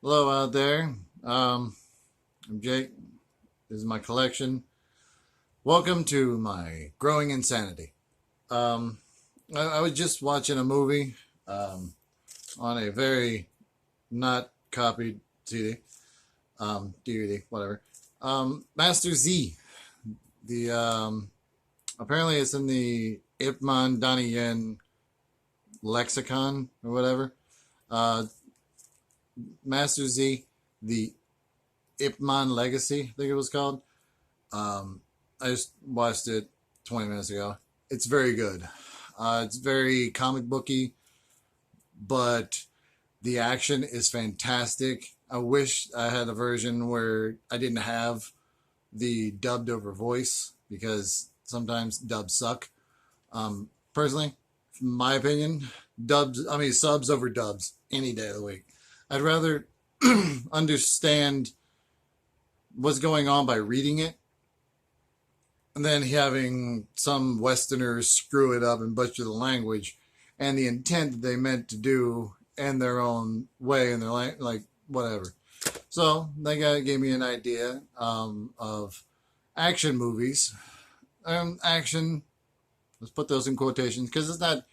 Hello out there. I'm Jake. This is my collection. Welcome to my growing insanity. I was just watching a movie on a very not copied CD, DVD, whatever. Master Z. The Apparently it's in the Ip Man Donnie Yen lexicon or whatever. Uh, Master Z, the Ip Man Legacy, I think it was called. I just watched it 20 minutes ago. It's very good. It's very comic booky, but the action is fantastic. I wish I had a version where I didn't have the dubbed over voice because sometimes dubs suck. Personally, my opinion, subs over dubs any day of the week. I'd rather understand what's going on by reading it and then having some Westerners screw it up and butcher the language and the intent that they meant to do in their own way and their like whatever. So that guy gave me an idea of action movies. Action. Let's put those in quotations because it's not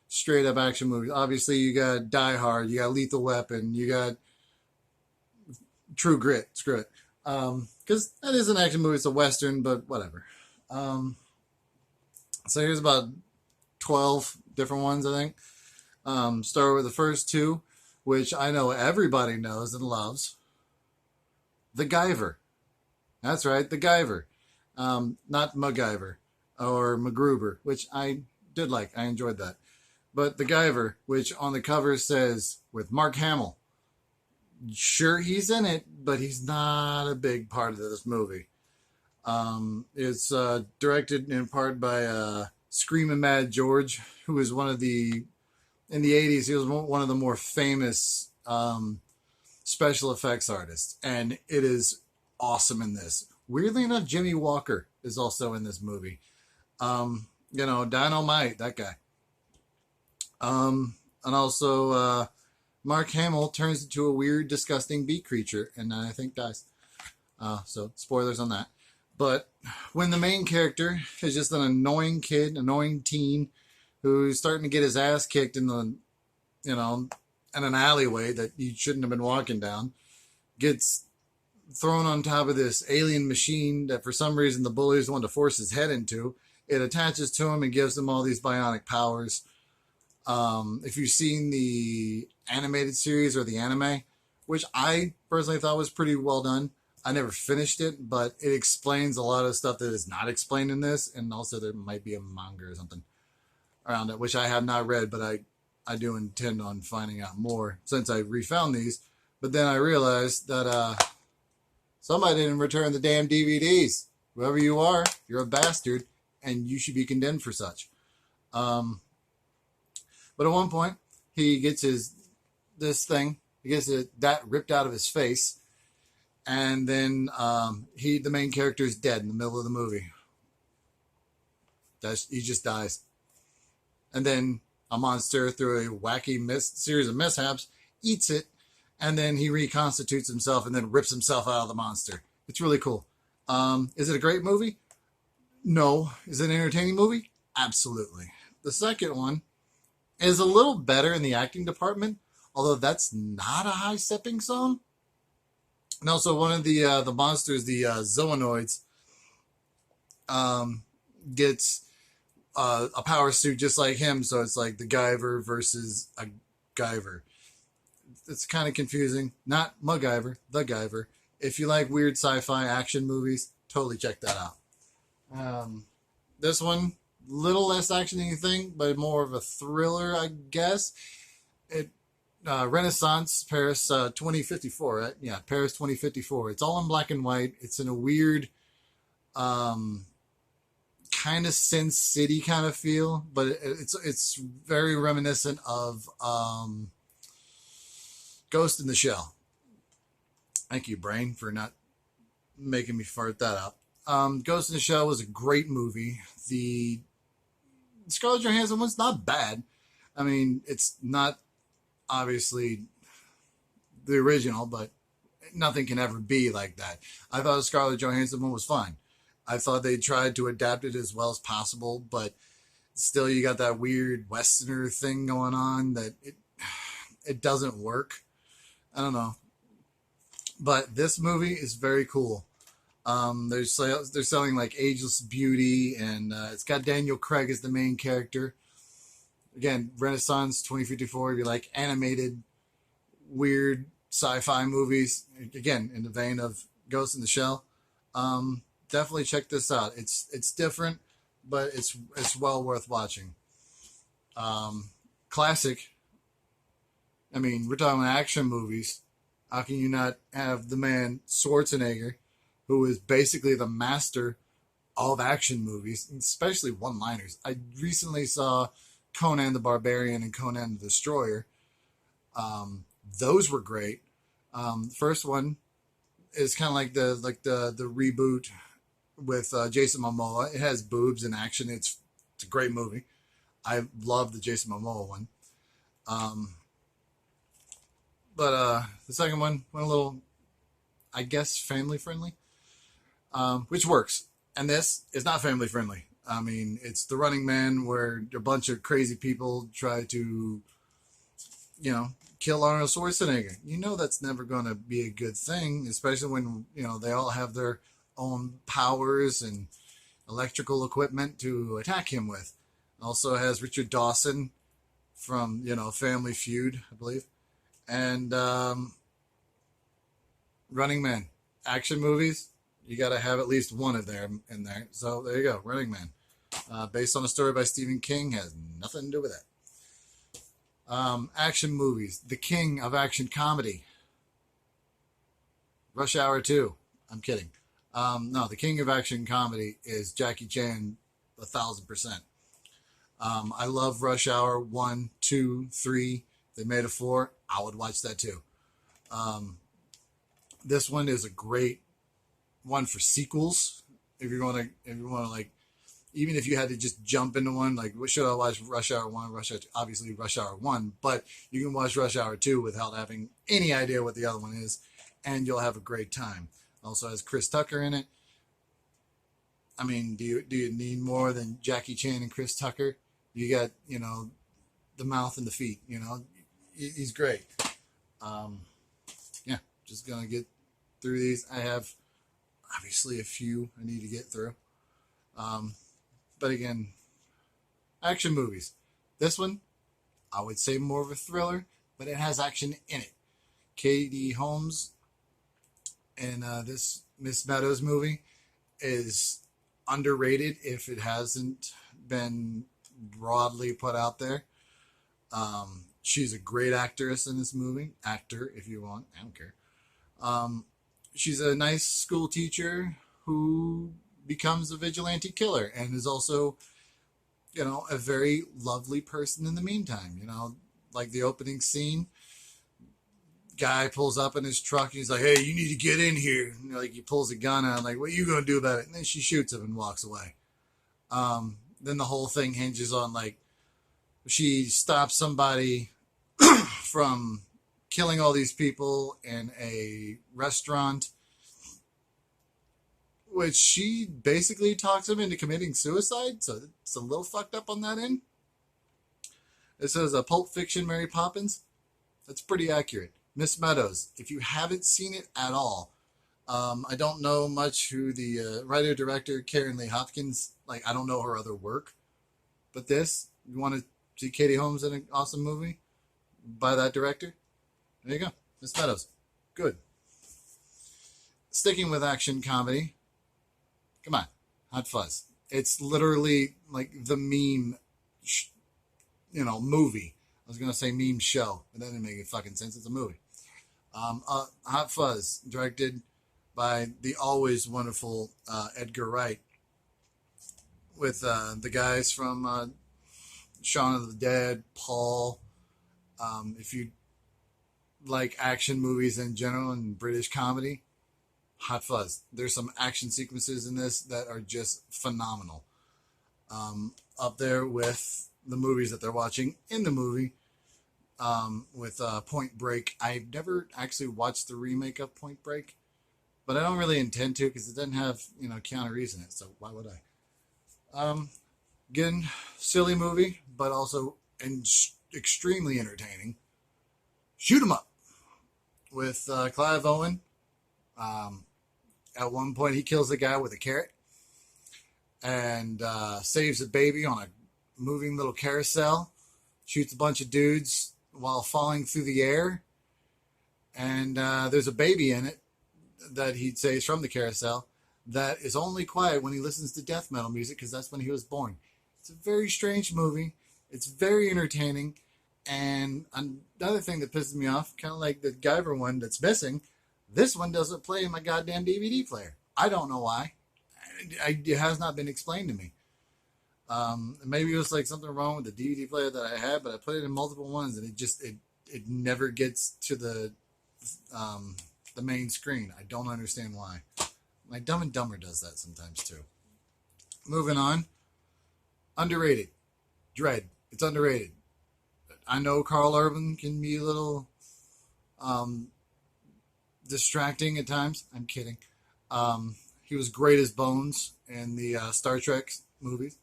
straight up action movies. Obviously, you got Die Hard, you got Lethal Weapon, you got True Grit. Screw it, because that is an action movie. It's a western, but whatever. Um, so here's about 12 different ones, I think. Start with the first two, which I know everybody knows and loves. The Guyver. That's right, the Guyver. Not MacGyver or MacGruber, which I did like. I enjoyed that. But the Guyver, which on the cover says with Mark Hamill. Sure, he's in it, but he's not a big part of this movie. It's directed in part by Screamin' Mad George, who was one of the in the '80s. He was one of the more famous special effects artists, and it is awesome in this. Weirdly enough, Jimmy Walker is also in this movie. Dynamite, that guy. And also Mark Hamill turns into a weird, disgusting bee creature, and I think dies. So spoilers on that. But when the main character is just an annoying kid, annoying teen, who's starting to get his ass kicked in an alleyway that he shouldn't have been walking down, gets thrown on top of this alien machine that for some reason the bullies want to force his head into. It attaches to him and gives him all these bionic powers. If you've seen the animated series or the anime, which I personally thought was pretty well done, I never finished it, but it explains a lot of stuff that is not explained in this, and also there might be a manga or something around it, which I have not read, but I do intend on finding out more since I refound these. But then I realized that somebody didn't return the damn DVDs. Whoever you are, you're a bastard, and you should be condemned for such. But at one point, he gets he gets that ripped out of his face, and then the main character is dead in the middle of the movie. He just dies, and then a monster through a wacky series of mishaps eats it, and then he reconstitutes himself and then rips himself out of the monster. It's really cool. Is it a great movie? No. Is it an entertaining movie? Absolutely. The second one is a little better in the acting department, although that's not a high stepping stone. And also, one of the monsters, the zoonoids, gets a power suit just like him. So it's like the Guyver versus a Guyver. It's kind of confusing. Not MacGyver, the Guyver. If you like weird sci-fi action movies, totally check that out. This one, little less action than you think, but more of a thriller, I guess. Renaissance Paris 2054, right? Yeah, Paris 2054. It's all in black and white. It's in a weird kind of Sin City kind of feel, but it's very reminiscent of Ghost in the Shell. Thank you, brain, for not making me fart that out. Ghost in the Shell was a great movie. The Scarlett Johansson one's not bad. I mean, it's not obviously the original, but nothing can ever be like that. I thought the Scarlett Johansson one was fine. I thought they tried to adapt it as well as possible, but still you got that weird Westerner thing going on that it doesn't work. I don't know. But this movie is very cool. They're selling like Ageless Beauty, and it's got Daniel Craig as the main character. Again, Renaissance 2054. If you like animated, weird sci-fi movies, again in the vein of Ghost in the Shell, definitely check this out. It's different, but it's well worth watching. Classic. I mean, we're talking action movies. How can you not have the man Schwarzenegger, who is basically the master of action movies, especially one-liners? I recently saw Conan the Barbarian and Conan the Destroyer. Those were great. The first one is kind of like the reboot with Jason Momoa. It has boobs and action. It's a great movie. I love the Jason Momoa one. But the second one went a little, I guess, family friendly, which works. And this is not family friendly. I mean, it's The Running Man, where a bunch of crazy people try to, kill Arnold Schwarzenegger. You know that's never going to be a good thing, especially when, they all have their own powers and electrical equipment to attack him with. Also has Richard Dawson from, Family Feud, I believe. And Running Man. Action movies, you got to have at least one of them in there. So there you go, Running Man. Based on a story by Stephen King, has nothing to do with that. Action movies. The king of action comedy. Rush Hour 2. I'm kidding. No, the king of action comedy is Jackie Chan 1,000%. I love Rush Hour 1, 2, 3. They made a 4. I would watch that too. This one is a great one for sequels. If you want to like, even if you had to just jump into one, like, should I watch Rush Hour 1, obviously Rush Hour 1, but you can watch Rush Hour 2 without having any idea what the other one is, and you'll have a great time. Also has Chris Tucker in it. I mean, do you need more than Jackie Chan and Chris Tucker? You got, the mouth and the feet, he's great. Yeah, just gonna get through these. I have obviously a few I need to get through. But again, action movies. This one, I would say more of a thriller, but it has action in it. Katie Holmes in this Miss Meadows movie is underrated if it hasn't been broadly put out there. She's a great actress in this movie. Actor, if you want. I don't care. She's a nice school teacher who becomes a vigilante killer and is also, a very lovely person in the meantime. Like the opening scene, guy pulls up in his truck and he's like, "Hey, you need to get in here." And, like, he pulls a gun out, like, "What are you going to do about it?" And then she shoots him and walks away. Then the whole thing hinges on, like, she stops somebody from killing all these people in a restaurant, which she basically talks him into committing suicide. So it's a little fucked up on that end. It says a Pulp Fiction Mary Poppins. That's pretty accurate. Miss Meadows, if you haven't seen it at all, I don't know much who the writer-director, Karen Lee Hopkins, like, I don't know her other work. But this, you want to see Katie Holmes in an awesome movie by that director? There you go. Miss Meadows. Good. Sticking with action comedy. Come on. Hot Fuzz. It's literally like the meme, movie. I was going to say meme show, but that didn't make any fucking sense. It's a movie. Hot Fuzz, directed by the always wonderful Edgar Wright, with the guys from Shaun of the Dead, Paul. If you like action movies in general and British comedy, Hot Fuzz. There's some action sequences in this that are just phenomenal. Up there with the movies that they're watching in the movie. with Point Break. I've never actually watched the remake of Point Break, but I don't really intend to because it doesn't have Keanu Reeves in it. So why would I? Again, silly movie, but also extremely entertaining. Shoot 'em up with Clive Owen. At one point, he kills the guy with a carrot and saves a baby on a moving little carousel. Shoots a bunch of dudes while falling through the air. And there's a baby in it that he saves from the carousel that is only quiet when he listens to death metal music because that's when he was born. It's a very strange movie. It's very entertaining. And another thing that pisses me off, kind of like the Guyver one that's missing, this one doesn't play in my goddamn DVD player. I don't know why. It has not been explained to me. Maybe it was like something wrong with the DVD player that I had, but I put it in multiple ones and it never gets to the main screen. I don't understand why. My Dumb and Dumber does that sometimes too. Moving on. Underrated. Dread. It's underrated. I know Carl Urban can be a little distracting at times. I'm kidding. He was great as Bones in the Star Trek movies.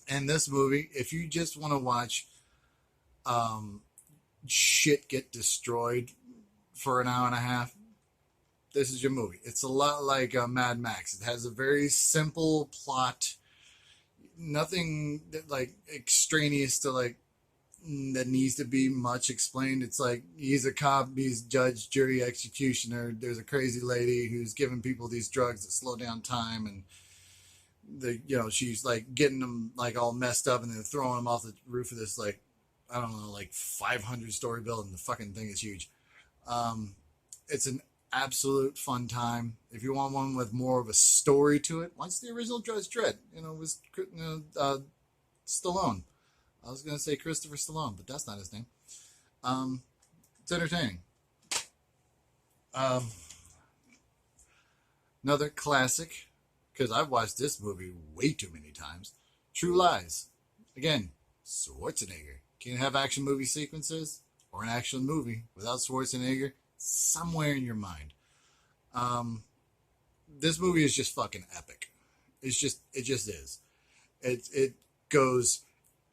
And this movie, if you just want to watch shit get destroyed for an hour and a half, this is your movie. It's a lot like Mad Max. It has a very simple plot. Nothing like extraneous to like that needs to be much explained. It's like he's a cop, he's judge, jury, executioner. There's a crazy lady who's giving people these drugs that slow down time, and she's like getting them like all messed up and then throwing them off the roof of this like I don't know like 500-story building. The fucking thing is huge. It's an absolute fun time. If you want one with more of a story to it, watch the original Judge Dredd. It was Stallone. I was going to say Christopher Stallone, but that's not his name. It's entertaining. Another classic, because I've watched this movie way too many times. True Lies. Again, Schwarzenegger. Can't have action movie sequences or an action movie without Schwarzenegger somewhere in your mind. This movie is just fucking epic. It just is. It goes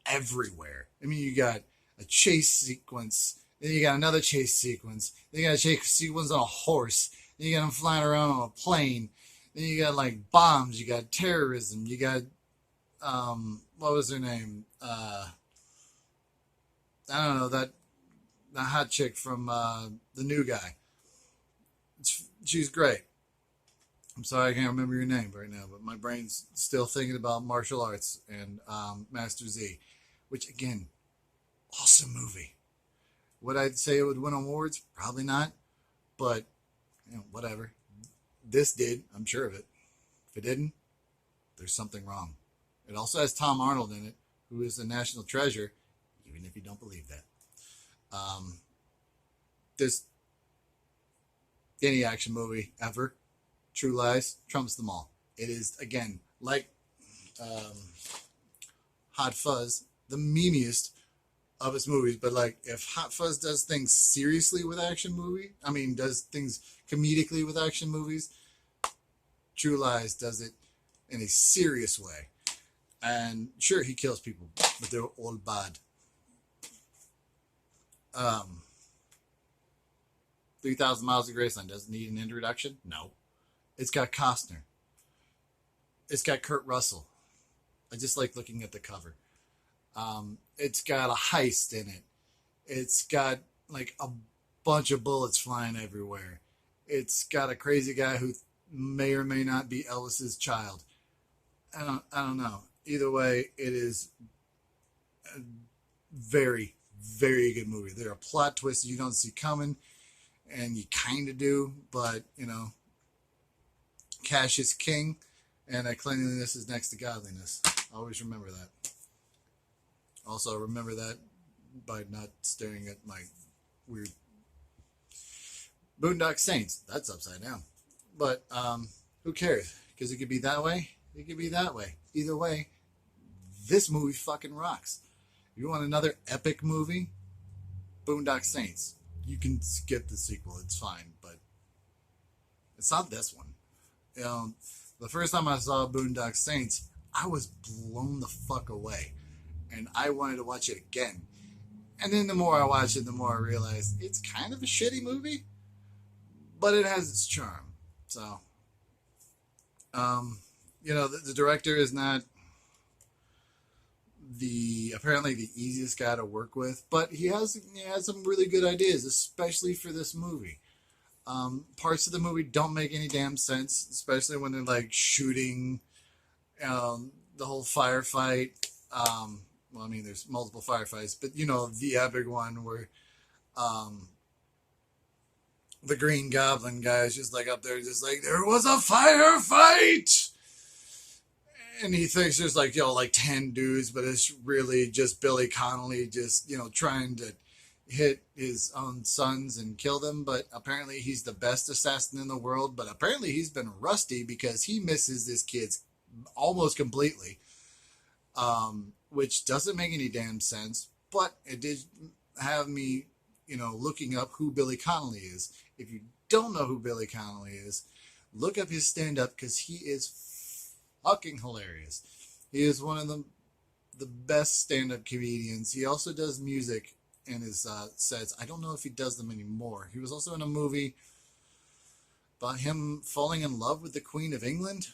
everywhere. I mean, you got a chase sequence, then you got another chase sequence, then you got a chase sequence on a horse, then you got them flying around on a plane, then you got like bombs, you got terrorism, you got what was her name? I don't know, the hot chick from The New Guy. She's great. I'm sorry I can't remember your name right now, but my brain's still thinking about martial arts and Master Z, which again, awesome movie. Would I say it would win awards? Probably not, but whatever. This did, I'm sure of it. If it didn't, there's something wrong. It also has Tom Arnold in it, who is a national treasure, even if you don't believe that. Any action movie ever, True Lies trumps them all. It is, again, like Hot Fuzz, the memeiest of its movies. But like, if Hot Fuzz does things seriously with does things comedically with action movies, True Lies does it in a serious way. And sure, he kills people, but they're all bad. 3,000 Miles of Graceland doesn't need an introduction? No. It's got Costner. It's got Kurt Russell. I just like looking at the cover. It's got a heist in it. It's got like a bunch of bullets flying everywhere. It's got a crazy guy who may or may not be Elvis's child. I don't know. Either way, it is a very, very good movie. There are plot twists you don't see coming, and you kind of do, but cash is king, and cleanliness is next to godliness. Always remember that. Also, remember that by not staring at my weird Boondock Saints. That's upside down. But who cares? Because it could be that way. It could be that way. Either way, this movie fucking rocks. If you want another epic movie, Boondock Saints. You can skip the sequel, it's fine, but it's not this one. You know, the first time I saw Boondock Saints, I was blown the fuck away, and I wanted to watch it again. And then the more I watch it, the more I realize it's kind of a shitty movie, but it has its charm. So, you know, the director is not apparently the easiest guy to work with, but he has some really good ideas, especially for this movie. Parts of the movie don't make any damn sense, especially when they're like shooting the whole firefight. Well, I mean, there's multiple firefights, but you know, the epic one where the Green Goblin guy is just like up there, just like, there was a firefight! And he thinks there's like, 10 dudes, but it's really just Billy Connolly just, trying to hit his own sons and kill them. But apparently he's the best assassin in the world. But apparently he's been rusty because he misses his kids almost completely. Which doesn't make any damn sense. But it did have me, looking up who Billy Connolly is. If you don't know who Billy Connolly is, look up his stand-up because he is fucking hilarious. He is one of the best stand-up comedians. He also does music in his sets. I don't know if he does them anymore. He was also in a movie about him falling in love with the Queen of England.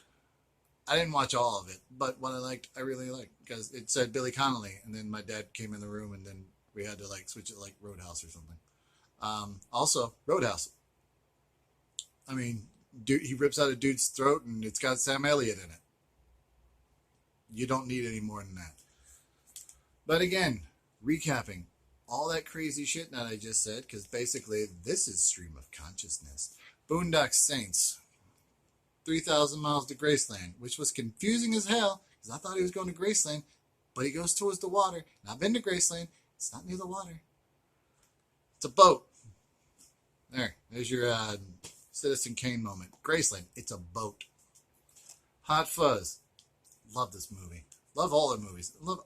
I didn't watch all of it, but what I really liked, because it said Billy Connolly, and then my dad came in the room, and then we had to switch it like Roadhouse or something. Also, Roadhouse. I mean, dude, he rips out a dude's throat, and it's got Sam Elliott in it. You don't need any more than that. But again, recapping all that crazy shit that I just said, because basically this is stream of consciousness. Boondock Saints, 3,000 miles to Graceland, which was confusing as hell, because I thought he was going to Graceland, but he goes towards the water. And I've been to Graceland. It's not near the water. It's a boat. There's your Citizen Kane moment. Graceland, it's a boat. Hot Fuzz. Love this movie. Love all the movies. Love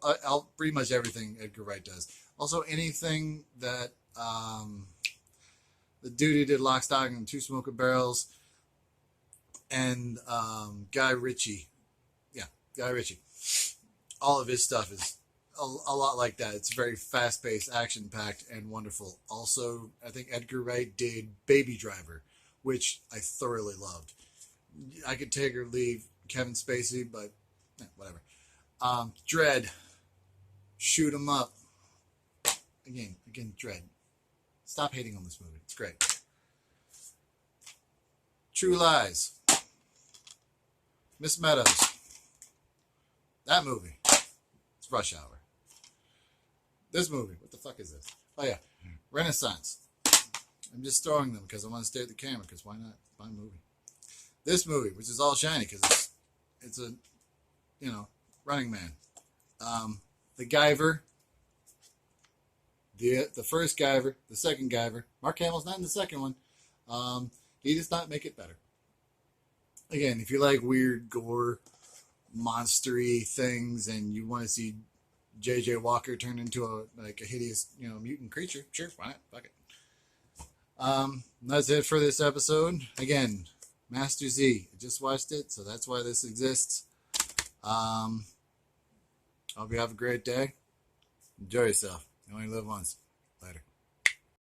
pretty much everything Edgar Wright does. Also, anything that the dude who did Lock, Stock, and Two Smoking Barrels, and Guy Ritchie. Yeah, Guy Ritchie. All of his stuff is a lot like that. It's very fast-paced, action-packed, and wonderful. Also, I think Edgar Wright did Baby Driver, which I thoroughly loved. I could take or leave Kevin Spacey, but whatever. Dread. Shoot 'em up. Again, Dread. Stop hating on this movie. It's great. True Lies. Miss Meadows. That movie. It's Rush Hour. This movie. What the fuck is this? Oh yeah. Renaissance. I'm just throwing them because I want to stare at the camera, because why not? It's my movie. This movie, which is all shiny because it's a, Running Man. The Guyver. The first Guyver. The second Guyver. Mark Hamill's not in the second one. He does not make it better. Again, if you like weird gore, monstery things, and you want to see J.J. Walker turn into a hideous, mutant creature, sure, why not? Fuck it. That's it for this episode. Again, Master Z. I just watched it, so that's why this exists. Hope you have a great day. Enjoy yourself. You only live once.